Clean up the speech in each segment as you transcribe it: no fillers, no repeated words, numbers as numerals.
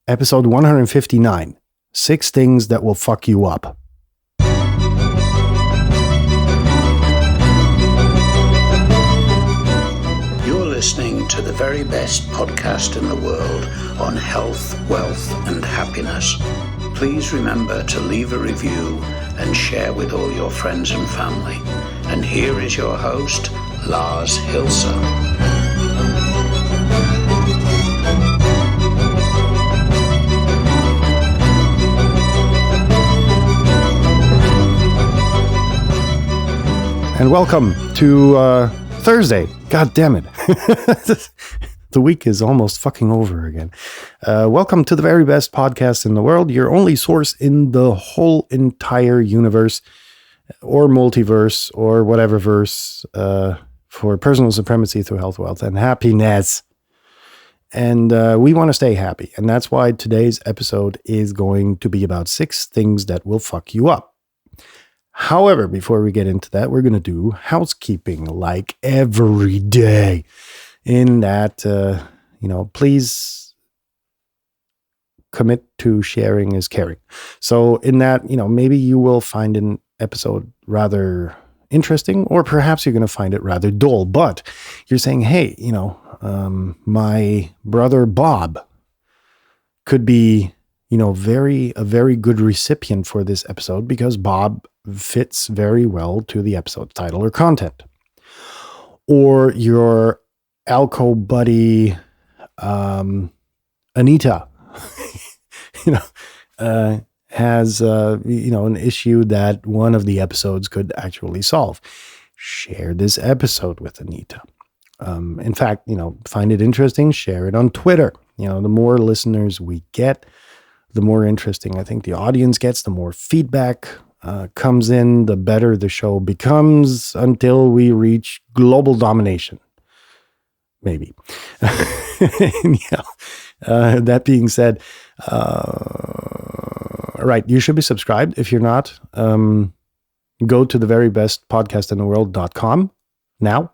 episode 159, 6 Things That Will Fuck You Up. You're listening to the very best podcast in the world on health, wealth, and happiness. Please remember to leave a review and share with all your friends and family. And here is your host, Lars Hilser. And welcome to Thursday. God damn it. The week is almost fucking over again. Welcome to the very best podcast in the world, your only source in the whole entire universe or multiverse or whatever verse for personal supremacy through health, wealth, and happiness. And we want to stay happy. And that's why today's episode is going to be about 6 things that will fuck you up. However, before we get into that, we're going to do housekeeping like every day. In that, please commit to sharing is caring. So in that, maybe you will find an episode rather interesting, or perhaps you're going to find it rather dull. But you're saying, hey, my brother Bob could be, a very good recipient for this episode because Bob fits very well to the episode title or content. Or your alco buddy, Anita, has, an issue that one of the episodes could actually solve. Share this episode with Anita. In fact, find it interesting, share it on Twitter. The more listeners we get, the more interesting I think the audience gets, the more feedback comes in, the better the show becomes until we reach global domination. Maybe. That being said, right, you should be subscribed. If you're not, go to theverybestpodcastintheworld.com now.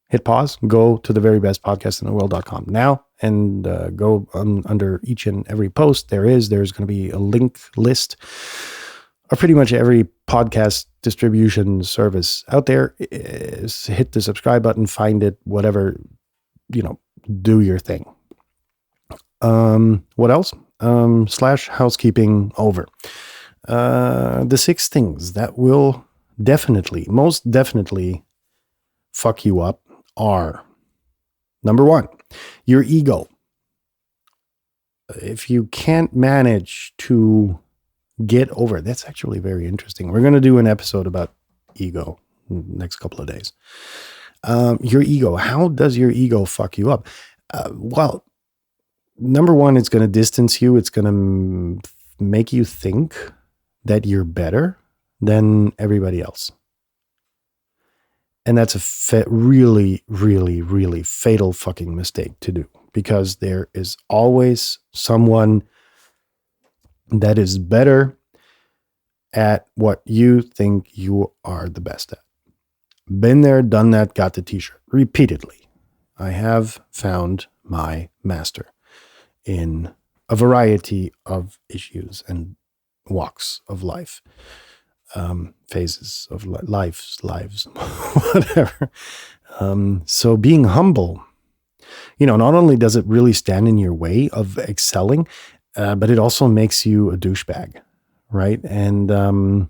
Hit pause, go to theverybestpodcastintheworld.com now, and go under each and every post there's going to be a link list of pretty much every podcast distribution service out there. Hit the subscribe button, find it, whatever, do your thing. What else? / housekeeping over. The 6 things that will most definitely fuck you up are: number 1, your ego. If you can't manage to get over it, that's actually very interesting. We're going to do an episode about ego next couple of days. Your ego. How does your ego fuck you up? Well, number 1, it's going to distance you. It's going to make you think that you're better than everybody else. And that's a really, really, really fatal fucking mistake to do, because there is always someone that is better at what you think you are the best at. Been there, done that, got the t-shirt repeatedly. I have found my master in a variety of issues and walks of life. Phases of lives, whatever. So being humble, not only does it really stand in your way of excelling, but it also makes you a douchebag, right? And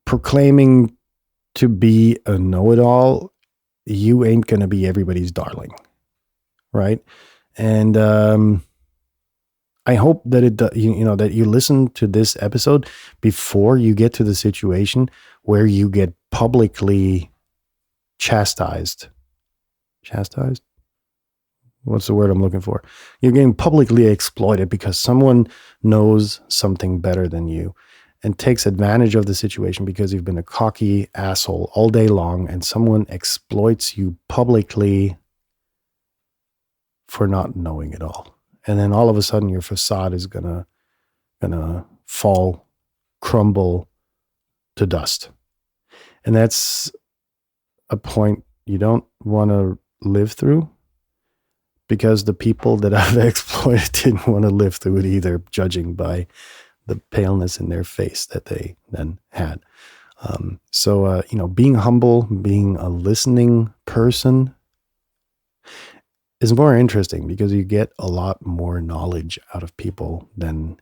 proclaiming to be a know-it-all, you ain't gonna be everybody's darling, right? And I hope that that you listen to this episode before you get to the situation where you get publicly chastised. Chastised? What's the word I'm looking for? You're getting publicly exploited because someone knows something better than you and takes advantage of the situation because you've been a cocky asshole all day long, and someone exploits you publicly for not knowing it all. And then all of a sudden your facade is gonna fall, crumble to dust. And that's a point you don't want to live through. because the people that I've exploited didn't want to live through it either, judging by the paleness in their face that they then had. So being humble, being a listening person is more interesting because you get a lot more knowledge out of people than,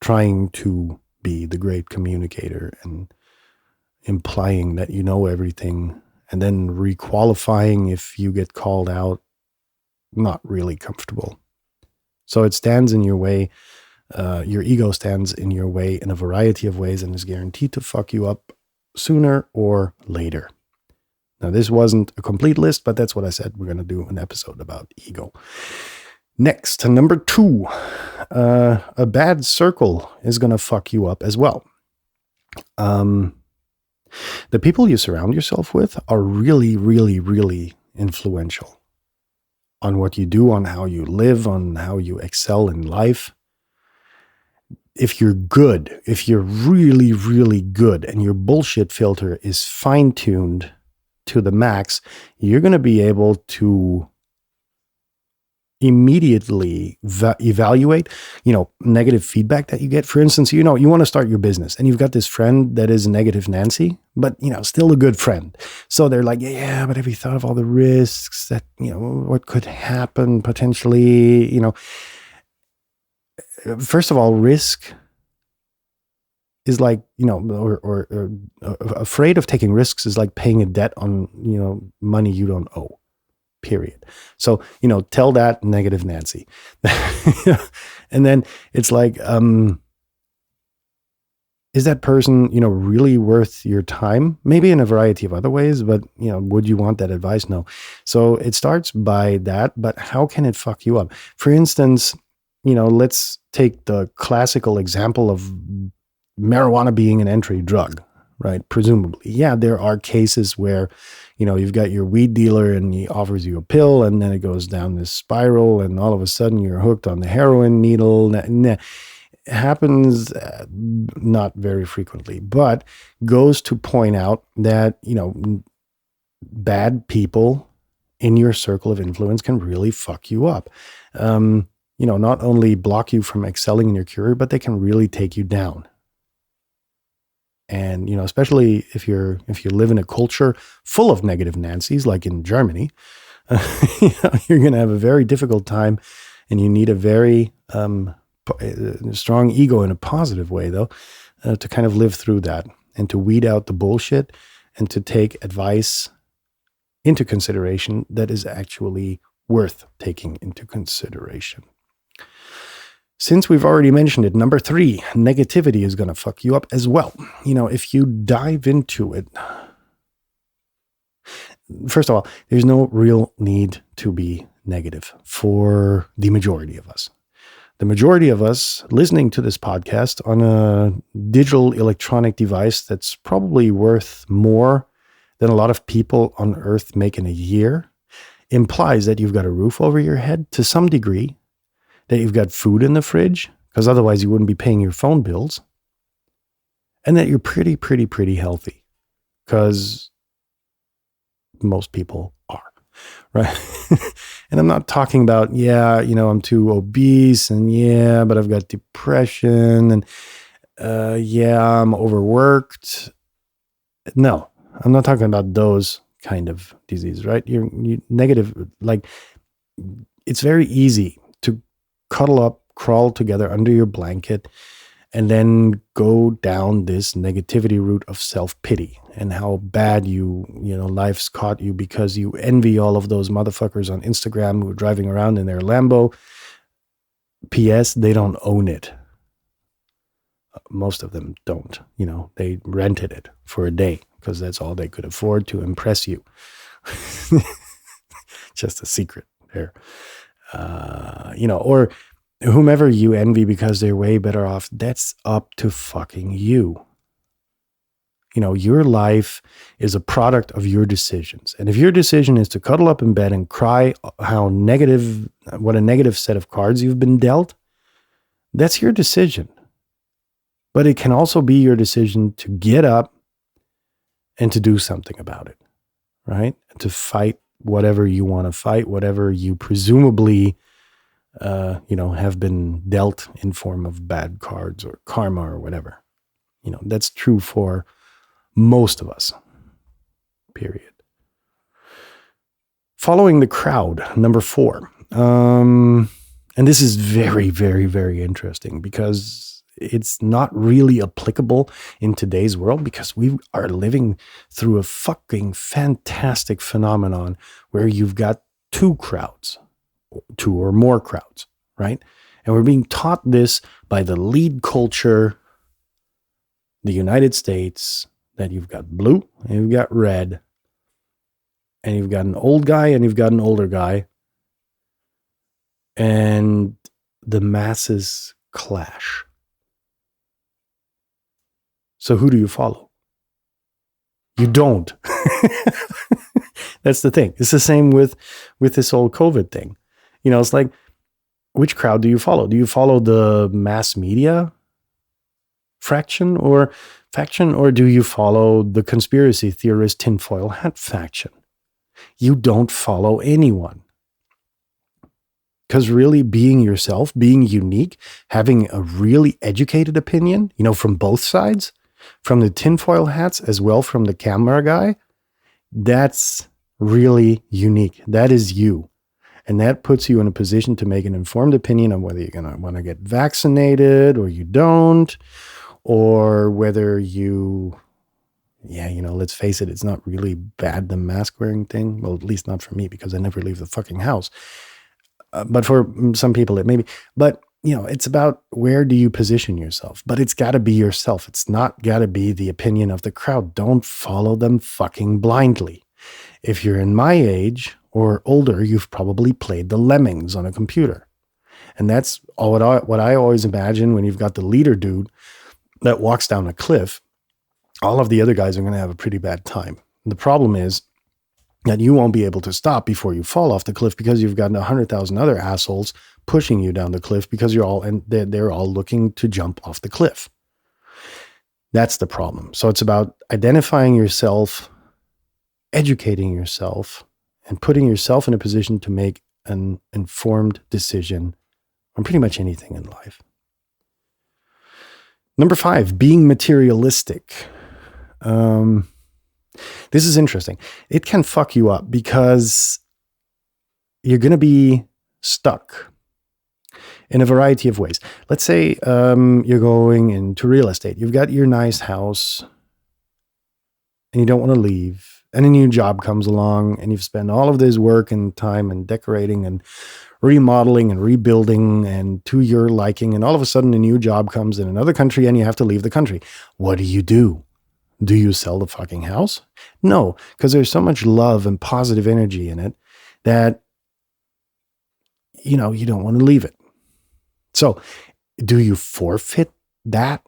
trying to be the great communicator and implying that you know everything and then requalifying if you get called out. Not really comfortable. So it stands in your way. Your ego stands in your way in a variety of ways and is guaranteed to fuck you up sooner or later. Now, this wasn't a complete list, but that's what I said. We're going to do an episode about ego. Next, number 2, a bad circle is going to fuck you up as well. The people you surround yourself with are really, really, really influential on what you do, on how you live, on how you excel in life. If you're good, if you're really, really good and your bullshit filter is fine-tuned to the max, you're going to be able to immediately evaluate, negative feedback that you get. For instance, you want to start your business and you've got this friend that is negative Nancy, but, still a good friend. So they're like, yeah, but have you thought of all the risks that, what could happen potentially, First of all, risk is like, or afraid of taking risks is like paying a debt on, money you don't owe. Period. So, tell that negative Nancy. And then it's like, is that person, really worth your time? Maybe in a variety of other ways, but, would you want that advice? No. So it starts by that, but how can it fuck you up? For instance, let's take the classical example of marijuana being an entry drug, right? Presumably. Yeah, there are cases where, you've got your weed dealer and he offers you a pill and then it goes down this spiral and all of a sudden you're hooked on the heroin needle. It happens not very frequently, but goes to point out that, bad people in your circle of influence can really fuck you up. Not only block you from excelling in your career, but they can really take you down. And, especially if you live in a culture full of negative Nancy's, like in Germany, you're going to have a very difficult time, and you need a very strong ego in a positive way, though, to kind of live through that and to weed out the bullshit and to take advice into consideration that is actually worth taking into consideration. Since we've already mentioned it, number 3, negativity is going to fuck you up as well. If you dive into it, first of all, there's no real need to be negative for the majority of us. The majority of us listening to this podcast on a digital electronic device that's probably worth more than a lot of people on Earth make in a year implies that you've got a roof over your head to some degree, that you've got food in the fridge, because otherwise you wouldn't be paying your phone bills, and that you're pretty, pretty, pretty healthy, because most people are, right? And I'm not talking about, I'm too obese, and but I've got depression, and I'm overworked. No, I'm not talking about those kind of disease, right? You're negative, like it's very easy to cuddle up, crawl together under your blanket, and then go down this negativity route of self-pity and how bad life's caught you because you envy all of those motherfuckers on Instagram who are driving around in their Lambo. P.S. They don't own it. Most of them don't. They rented it for a day because that's all they could afford to impress you. Just a secret there. Or whomever you envy because they're way better off, that's up to fucking you. Your life is a product of your decisions. And if your decision is to cuddle up in bed and cry what a negative set of cards you've been dealt, that's your decision. But it can also be your decision to get up and to do something about it, right? And to fight whatever you want to fight, whatever you presumably, have been dealt in form of bad cards or karma or whatever. That's true for most of us, period. Following the crowd, number 4. And this is very, very, very interesting because it's not really applicable in today's world because we are living through a fucking fantastic phenomenon where you've got 2 crowds, 2 or more crowds, right? And we're being taught this by the lead culture, the United States, that you've got blue and you've got red, and you've got an old guy and you've got an older guy, and the masses clash. So who do you follow? You don't. That's the thing. It's the same with this whole COVID thing. It's like, which crowd do you follow? Do you follow the mass media faction, or do you follow the conspiracy theorist tinfoil hat faction? You don't follow anyone. Because really being yourself, being unique, having a really educated opinion, from both sides, from the tinfoil hats as well from the camera guy, that's really unique. That is you. And that puts you in a position to make an informed opinion on whether you're going to want to get vaccinated or you don't, or whether you, let's face it, it's not really bad, the mask wearing thing. Well, at least not for me, because I never leave the fucking house. But for some people it may be. But, it's about where do you position yourself? But it's got to be yourself. It's not got to be the opinion of the crowd. Don't follow them fucking blindly. If you're in my age or older, you've probably played the Lemmings on a computer. And that's what I always imagine when you've got the leader dude that walks down a cliff. All of the other guys are going to have a pretty bad time. And the problem is that you won't be able to stop before you fall off the cliff because you've got 100,000 other assholes pushing you down the cliff because they're all looking to jump off the cliff. That's the problem. So it's about identifying yourself, educating yourself, and putting yourself in a position to make an informed decision on pretty much anything in life. Number 5, being materialistic. This is interesting. It can fuck you up because you're going to be stuck in a variety of ways. Let's say you're going into real estate. You've got your nice house and you don't want to leave. And a new job comes along and you've spent all of this work and time and decorating and remodeling and rebuilding and to your liking. And all of a sudden a new job comes in another country and you have to leave the country. What do? Do you sell the fucking house? No, because there's so much love and positive energy in it that, you don't want to leave it. So do you forfeit that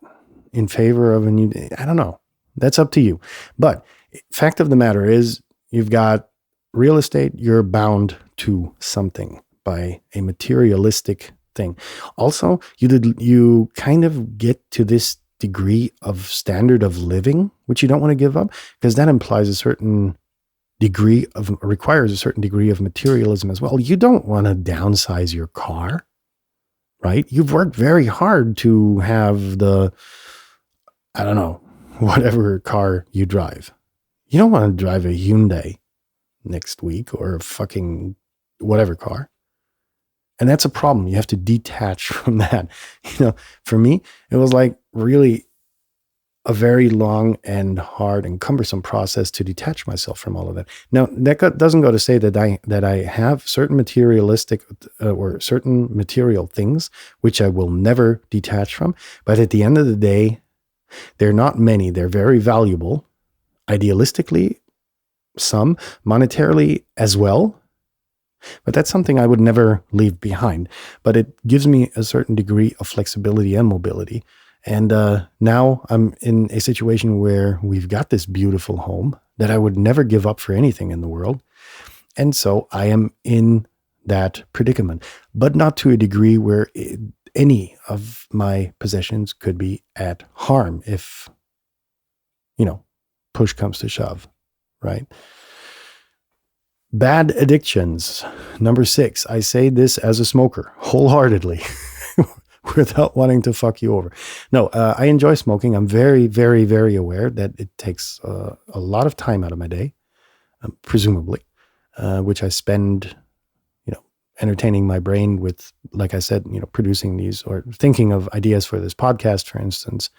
in favor of a new? I don't know. That's up to you. But fact of the matter is, you've got real estate, you're bound to something by a materialistic thing. Also, you kind of get to this degree of standard of living, which you don't want to give up, because that implies requires a certain degree of materialism as well. You don't want to downsize your car, right? You've worked very hard to have whatever car you drive. You don't want to drive a Hyundai next week or a fucking whatever car. And that's a problem. You have to detach from that. For me, it was like really a very long and hard and cumbersome process to detach myself from all of that. Now, that doesn't go to say that I have certain materialistic or certain material things which I will never detach from. But at the end of the day, they're not many. They're very valuable. Idealistically, some, monetarily as well. But that's something I would never leave behind. But it gives me a certain degree of flexibility and mobility. And now I'm in a situation where we've got this beautiful home that I would never give up for anything in the world. And so I am in that predicament, but not to a degree where any of my possessions could be at harm if, push comes to shove, right? Bad addictions. Number 6. I say this as a smoker, wholeheartedly, without wanting to fuck you over. No, I enjoy smoking. I'm very, very, very aware that it takes a lot of time out of my day, presumably, which I spend, entertaining my brain with, like I said, producing these or thinking of ideas for this podcast, for instance,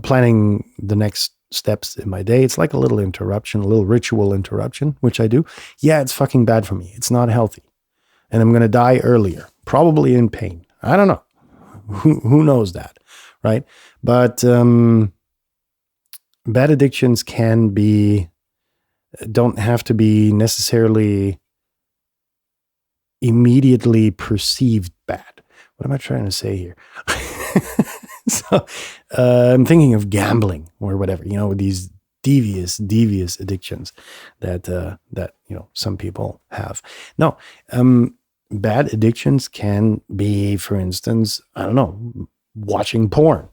planning the next steps in my day. It's like a little interruption, a little ritual interruption, which I do. Yeah, it's fucking bad for me. It's not healthy. And I'm going to die earlier, probably in pain. I don't know. Who knows that, right? But bad addictions don't have to be necessarily immediately perceived bad. What am I trying to say here? So I'm thinking of gambling or whatever, these devious addictions that some people have. No, bad addictions can be, for instance, I don't know, watching porn.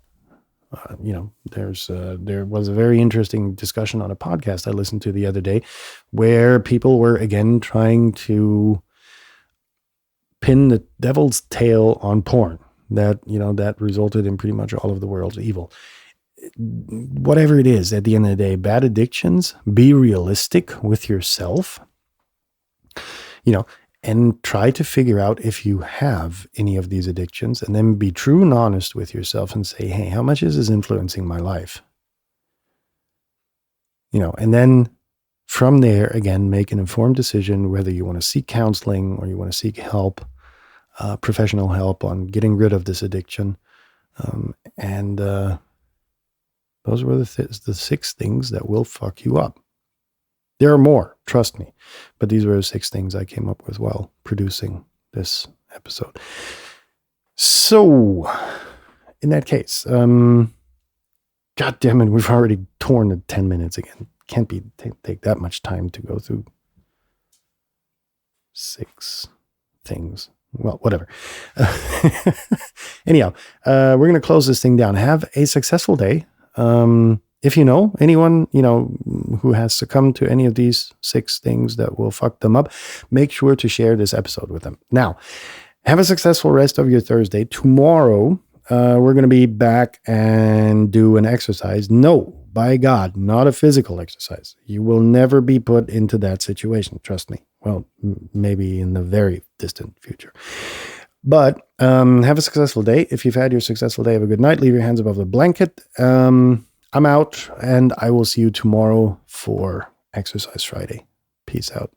There was a very interesting discussion on a podcast I listened to the other day where people were again trying to pin the devil's tail on porn. That resulted in pretty much all of the world's evil. Whatever it is, at the end of the day, bad addictions, be realistic with yourself, and try to figure out if you have any of these addictions, and then be true and honest with yourself and say, hey, how much is this influencing my life? And then from there, again, make an informed decision whether you want to seek counseling or you want to seek help, professional help on getting rid of this addiction. And those were the 6 things that will fuck you up. There are more, trust me. But these were the 6 things I came up with while producing this episode. So, in that case, God damn it, we've already torn the 10 minutes again. Can't take that much time to go through 6 things. Well, whatever. Anyhow, we're going to close this thing down. Have a successful day. If you know anyone, who has succumbed to any of these 6 things that will fuck them up, make sure to share this episode with them. Now, have a successful rest of your Thursday. Tomorrow, we're going to be back and do an exercise. No, by God, not a physical exercise. You will never be put into that situation. Trust me. Well, maybe in the very distant future. But have a successful day. If you've had your successful day, have a good night. Leave your hands above the blanket. I'm out, and I will see you tomorrow for Exercise Friday. Peace out.